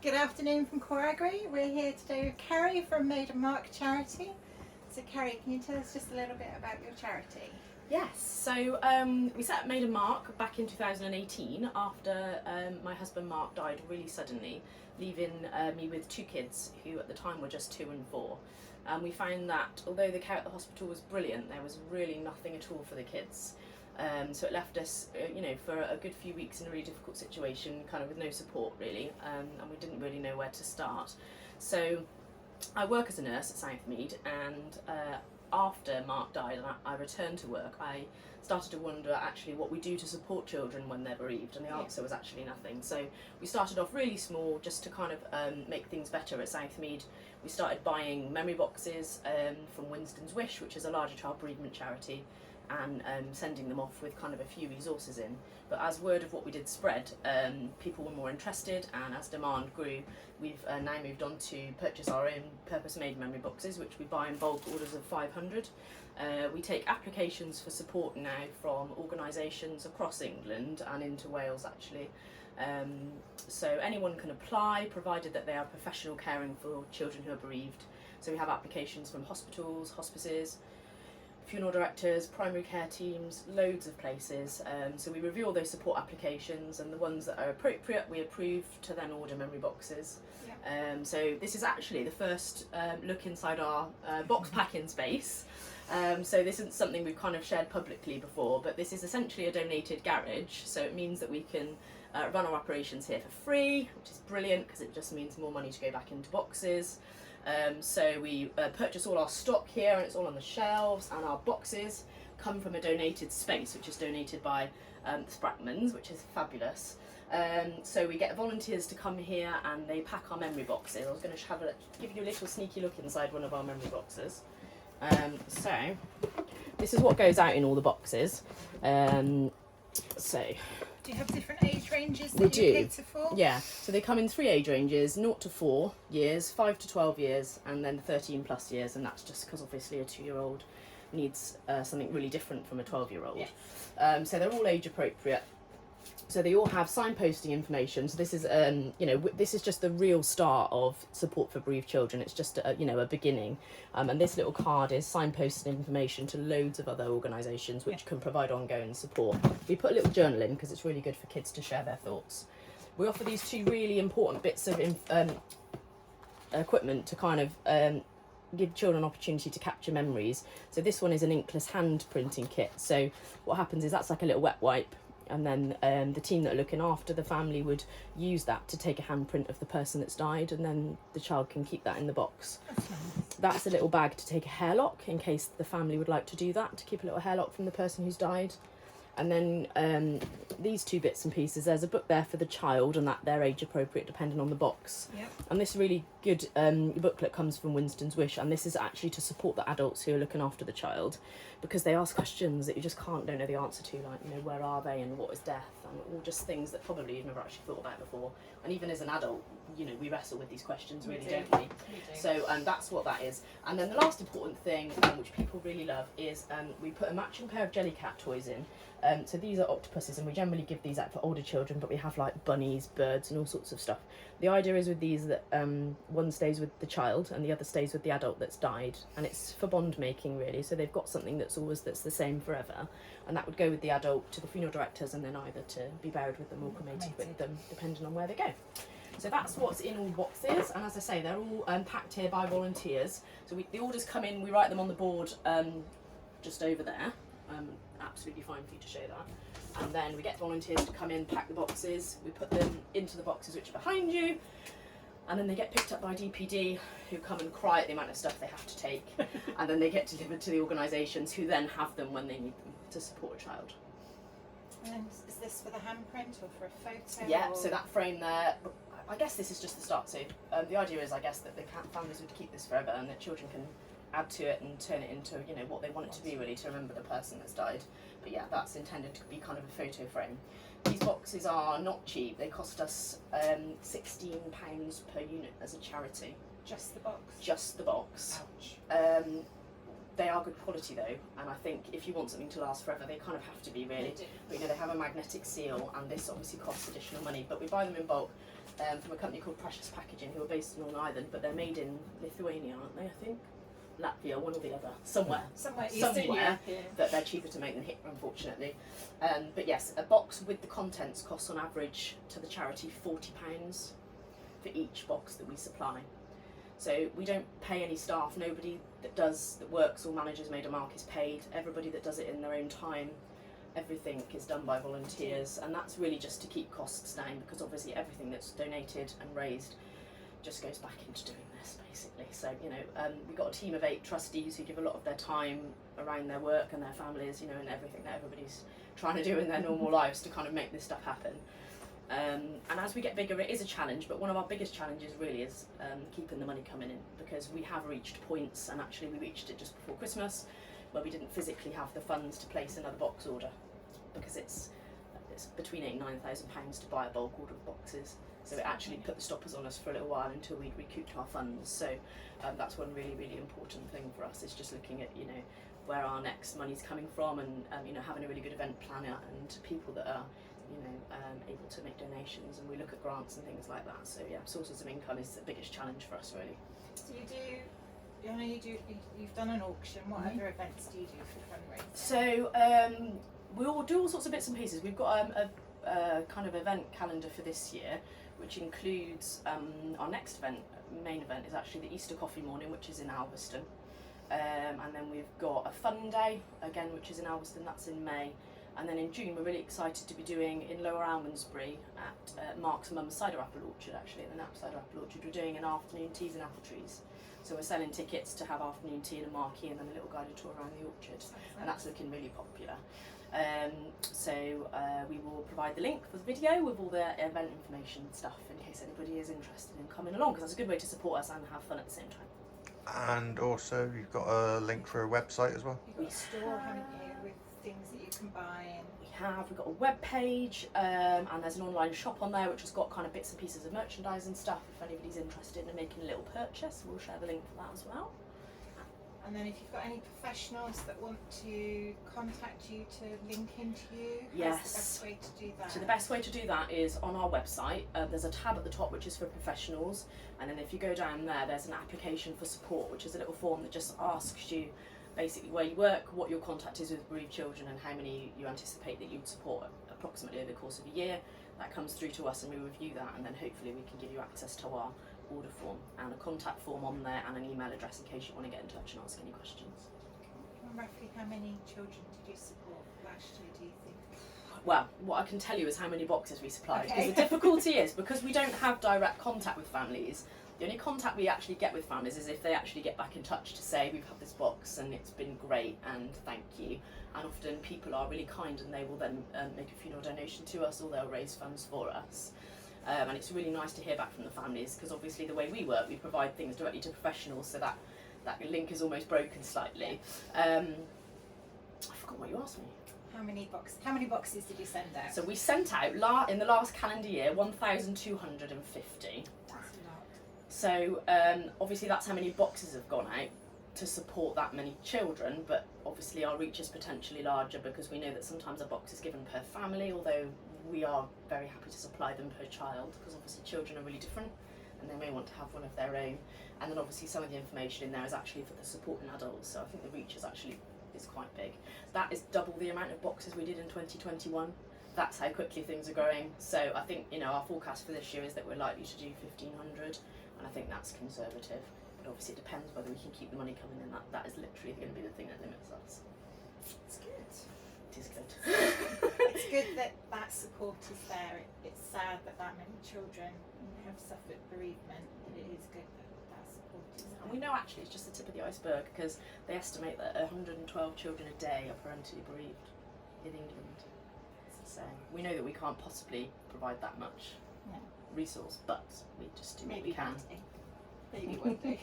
Good afternoon from Coragri. We're here today with Keri from Made a Mark charity. So Keri, can you tell us just a little bit about your charity? Yes, so we set up Made a Mark back in 2018 after my husband Mark died really suddenly, leaving me with two kids who at the time were just 2 and 4. And we found that although the care at the hospital was brilliant, there was really nothing at all for the kids. So it left us, for a good few weeks in a really difficult situation, kind of with no support really, and we didn't really know where to start. So I work as a nurse at Southmead, and after Mark died and I returned to work, I started to wonder actually what we do to support children when they're bereaved, and the answer was actually nothing. So we started off really small just to kind of make things better at Southmead. We started buying memory boxes from Winston's Wish, which is a larger child bereavement charity, and sending them off with kind of a few resources in. But as word of what we did spread, people were more interested, and as demand grew, we've now moved on to purchase our own purpose-made memory boxes, which we buy in bulk orders of 500. We take applications for support now from organisations across England and into Wales actually. So anyone can apply, provided that they are professional caring for children who are bereaved. So we have applications from hospitals, hospices, funeral directors, primary care teams, loads of places. So we review all those support applications, and the ones that are appropriate we approve to then order memory boxes. Yeah. So this is actually the first look inside our box packing space. So this isn't something we've kind of shared publicly before, but this is essentially a donated garage, so it means that we can run our operations here for free, which is brilliant because it just means more money to go back into boxes. So we purchase all our stock here, and it's all on the shelves, and our boxes come from a donated space which is donated by the Sprackmans, which is fabulous. So we get volunteers to come here and they pack our memory boxes. I was going to give you a little sneaky look inside one of our memory boxes. So this is what goes out in all the boxes. Do you have different age ranges that we you do. cater for? Yeah, so they come in 3 age ranges: 0 to 4 years, 5 to 12 years, and then 13 plus years, and that's just because obviously a 2-year-old needs something really different from a 12-year-old. Yeah. So they're all age appropriate. So they all have signposting information. So this is, this is just the real start of support for bereaved children. It's just, a beginning. And this little card is signposted information to loads of other organisations which can provide ongoing support. We put a little journal in because it's really good for kids to share their thoughts. We offer these 2 really important bits of equipment to kind of give children an opportunity to capture memories. So this one is an inkless hand printing kit. So what happens is that's like a little wet wipe, and then the team that are looking after the family would use that to take a handprint of the person that's died, and then the child can keep that in the box. That's a little bag to take a hair lock in case the family would like to do that, to keep a little hair lock from the person who's died. And then these 2 bits and pieces, there's a book there for the child, and that they're age appropriate depending on the box. Yep. And this really good booklet comes from Winston's Wish, and this is actually to support the adults who are looking after the child, because they ask questions that you just don't know the answer to, like, where are they and what is death, and all just things that probably you've never actually thought about before. And even as an adult, we wrestle with these questions, really, don't we? So that's what that is. And then the last important thing, which people really love, is we put a matching pair of Jellycat toys in. So these are octopuses, and we generally give these out for older children, but we have like bunnies, birds, and all sorts of stuff. The idea is with these that one stays with the child and the other stays with the adult that's died, and it's for bond making really. So they've got something that's the same forever, and that would go with the adult to the funeral directors, and then either to be buried with them or cremated with them, depending on where they go. So that's what's in all boxes, and as I say, they're all packed here by volunteers. So the orders come in, we write them on the board just over there. Absolutely fine for you to show that. And then we get volunteers to come in, pack the boxes, we put them into the boxes which are behind you, and then they get picked up by DPD, who come and cry at the amount of stuff they have to take, and then they get delivered to the organisations, who then have them when they need them to support a child. And is this for the handprint or for a photo? Yeah, so that frame there, I guess this is just the start. So the idea is, I guess, that the families would keep this forever, and that children can add to it and turn it into what they want it to be, really, to remember the person that's died. But yeah, that's intended to be kind of a photo frame. These boxes are not cheap. They cost us £16 per unit as a charity. Just the box? Just the box. Ouch. They are good quality though, and I think if you want something to last forever, they kind of have to be, really. But they have a magnetic seal, and this obviously costs additional money, but we buy them in bulk. from a company called Precious Packaging, who are based in Northern Ireland, but they're made in Lithuania, aren't they? I think Latvia, one or the other, somewhere, but they're cheaper to make than here, unfortunately. But yes, a box with the contents costs on average to the charity £40 for each box that we supply. So we don't pay any staff. Nobody that works or manages Made a Mark is paid. Everybody that does it in their own time. Everything is done by volunteers, and that's really just to keep costs down, because obviously everything that's donated and raised just goes back into doing this, basically. So, you know, we've got a team of 8 trustees who give a lot of their time around their work and their families, you know, and everything that everybody's trying to do in their normal lives to kind of make this stuff happen. And as we get bigger, it is a challenge, but one of our biggest challenges really is keeping the money coming in, because we have reached points, and actually we reached it just before Christmas, where we didn't physically have the funds to place another box order, because it's between £8,000 and £9,000 to buy a bulk order of boxes. So it actually put the stoppers on us for a little while until we'd recouped our funds. So that's one really, really important thing for us, is just looking at, you know, where our next money's coming from, and you know, having a really good event planner and people that are, you know, able to make donations, and we look at grants and things like that. So yeah, sources of income is the biggest challenge for us, really. So I know you've done an auction. What other events do you do for fundraising? So we all do all sorts of bits and pieces. We've got a kind of event calendar for this year, which includes our next event, main event, is actually the Easter Coffee Morning, which is in Alveston. And then we've got a Fun Day, again, which is in Alveston, that's in May. And then in June, we're really excited to be doing in Lower Almondsbury at Mark's Mum's Cider Apple Orchard, actually, at the Nap Cider Apple Orchard. We're doing an afternoon teas and apple trees. So we're selling tickets to have afternoon tea and a marquee, and then a little guided tour around the orchard. And that's looking really popular. So we will provide the link for the video with all the event information and stuff, in case anybody is interested in coming along, because that's a good way to support us and have fun at the same time. And also, you've got a link for a website as well? You've got a store, haven't you, with things that you can buy? And We've got a web page, and there's an online shop on there which has got kind of bits and pieces of merchandise and stuff. If anybody's interested in making a little purchase, we'll share the link for that as well. And then if you've got any professionals that want to contact you to link into you, yes. What's the best way to do that? So the best way to do that is on our website. There's a tab at the top which is for professionals, and then if you go down there, there's an application for support, which is a little form that just asks you basically where you work, what your contact is with bereaved children, and how many you anticipate that you'd support approximately over the course of a year. That comes through to us and we review that, and then hopefully we can give you access to our order form and a contact form on there, and an email address in case you want to get in touch and ask any questions. And roughly how many children did you support last year, do you think? Well, what I can tell you is how many boxes we supplied, because Okay. the difficulty is, because we don't have direct contact with families, the only contact we actually get with families is if they actually get back in touch to say, we've had this box and it's been great and thank you. And often people are really kind, and they will then make a funeral donation to us, or they'll raise funds for us. And it's really nice to hear back from the families, because obviously the way we work, we provide things directly to professionals, so that link is almost broken slightly. I forgot what you asked me. How many boxes did you send out? So we sent out in the last calendar year 1,250. That's a lot. So obviously that's how many boxes have gone out to support that many children, but obviously our reach is potentially larger, because we know that sometimes a box is given per family, although we are very happy to supply them per child, because obviously children are really different and they may want to have one of their own. And then obviously some of the information in there is actually for the supporting adults, so I think the reach is quite big. That is double the amount of boxes we did in 2021. That's how quickly things are growing. So I think, you know, our forecast for this year is that we're likely to do 1,500, and I think that's conservative. But obviously it depends whether we can keep the money coming in. That is literally going to be the thing that limits us. It's good. It is good. It's good that support is there. It's sad that many children have suffered bereavement, but it is good that support is there. And we know actually it's just the tip of the iceberg, because they estimate that 112 children a day are parentally bereaved in England. So we know that we can't possibly provide that much resource, but we just do what we can. Maybe one day.